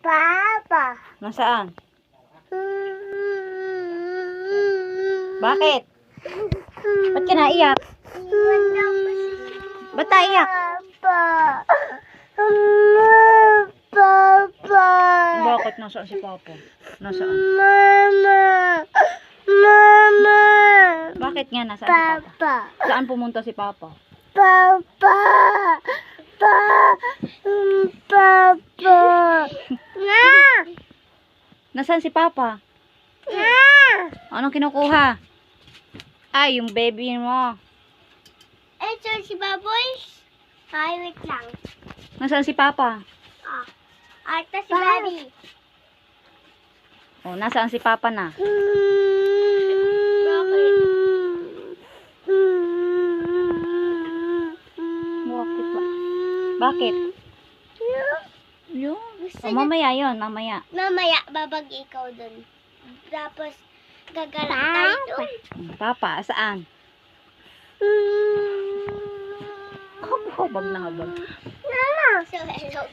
Papa. Nasaan? Bakit? Ba't ka naiyak? Ba't naiyak? Papa. Papa. Bakit? Nasaan si Papa? Nasaan? Mama. Mama. Bakit nga? Nasaan si Papa? Papa. Saan pumunta si Papa? Papa. Papa. Nga. Nasaan si Papa? Nga. Anong kinukuha? Ay, yung baby mo. Ito si Baboy. Ay, wait lang. Nasaan si Papa? Ito si Baby. Oh, nasaan si Papa na? Bakit ba? Bakit? Yun. Oh, mamaya yun, mamaya. Mamaya, babag ikaw dun. Tapos, gagala tayo dun. Papa, saan? Habag na habag. So, hello.